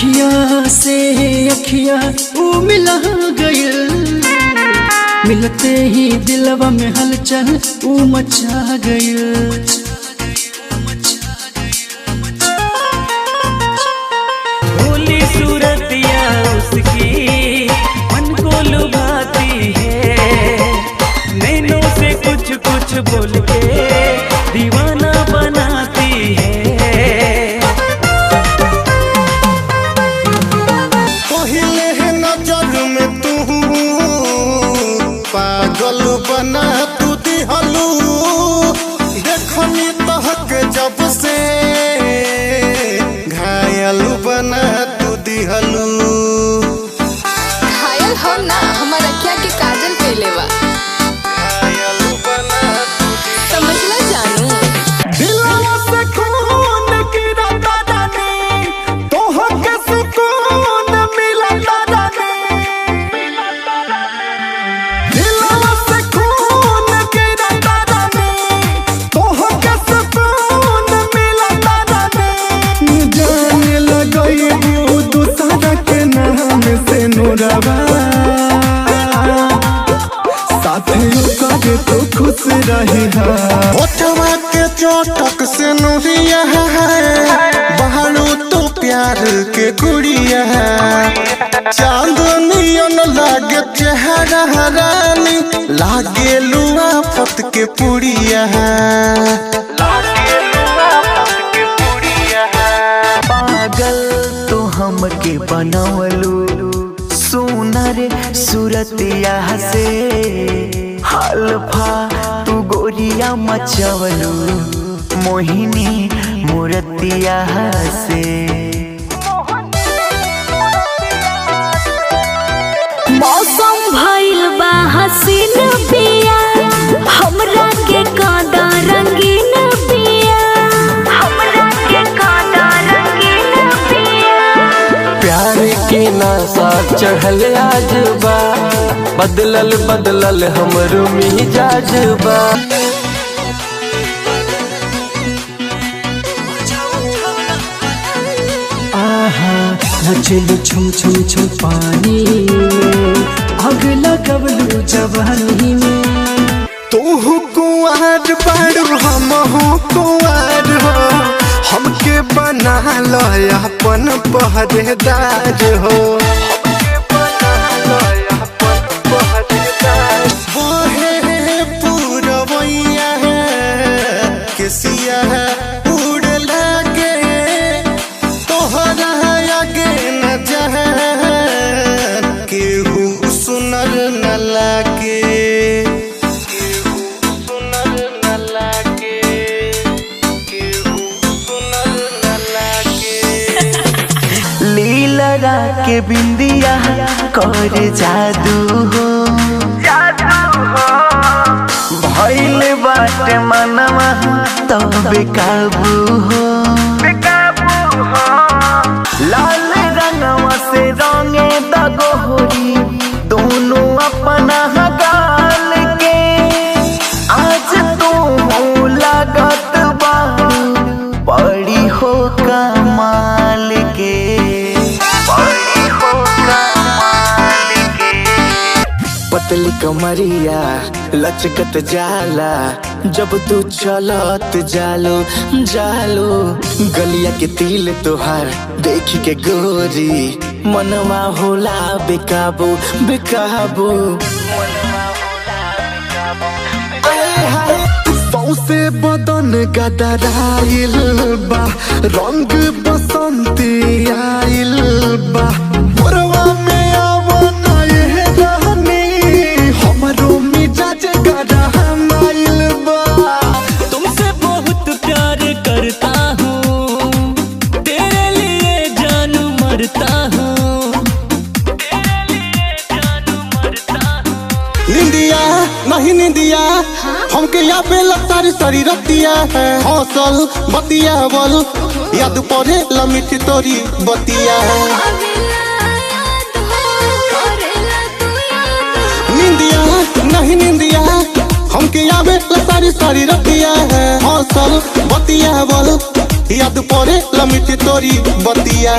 अखिया से अखिया ऊ मिला गयल, मिलते ही दिलवा में हलचल ऊ मचा गयल। भोली सूरतिया उसकी मन को लुभाती है, नैनों से कुछ कुछ बोल के दीवाना बनाती है। पहले है नजर में तू पागल बना तू दिहलू, देखनी तहक जब से घायल बना तू दिहलू। घायल हो ना हमारा क्या के काजल पहले बा, घायल बना तू समझला जानू। दिलवा से खून गिरता रानी, तोहके सुकून मिलता रानी। दिलवा से खून गिरता रानी, तोहके सुकून मिलता रानी। जाने लगई वो दूसरा के नाम से नूरवा, साथियों का तो खुश रहे होठवा के चोटक से नूरिया है, बहारू तो प्यार के गुड़िया है। चांदनियन लागे चेहरा रानी, लागे लुआ फत के पुड़िया है। पागल तो हमके बनवलू, सुनर सूरतिया से हल्फा तू गोरिया मचवलू, मोहिनी मूरतिया से। मौसम भइल बा हसीन पिया, हमरा के कांदा रंगीन पिया, हमरा के कांदा रंगीन पिया। प्यार के नशा चढ़ल आज बा, बदलल बदलल हमरो मिजाज बा। आहा नचलू छुम छुम छुम पानी में, आग लगवलू जवानी में। तू कुंवार बारू हम कुंवार हो, हमके बना लो अपन पहरेदार हो। पूरवैया केसिया उड़ लागे, तोहरा आगे न जान केहू सुनर न लागे। लीलरा के बिंदिया कर जादू हो, भइल बाटे मनवा तो बेकाबू हो। लाल रंगवा से रंगे दगोरी, दोनों अपना गाल के। आज तू लागत बारू बड़ी हो कमाल के, बड़ी हो कमाल के। पतली कमरिया लचकत जाला, जब तू चलत जालो जालो। गलिया के तिल तोहार देख के गोरी, मनवा होला बेकाबू बेकाबू। सौसे बदन गदराइल बा, रंग बसंती आइल बा। मोरवा में आवन ये रहनी, हमरो मिजाज गरमाइल बा। तुमसे बहुत प्यार करता हूँ, तेरे लिए जान मरता हूँ, तेरे लिए जान मरता हूँ। निंदिया नहीं निंदिया, हमके यहाँ पे सारी सारी रतिया है। हौसल बतिया बोल, याद पड़े लमिट तोरी बतिया। निंदिया नहीं निंदिया, हमके यहाँ पे सारी सारी रतिया है। हौसल बतिया बोल, याद पड़े लमिट तोरी बतिया।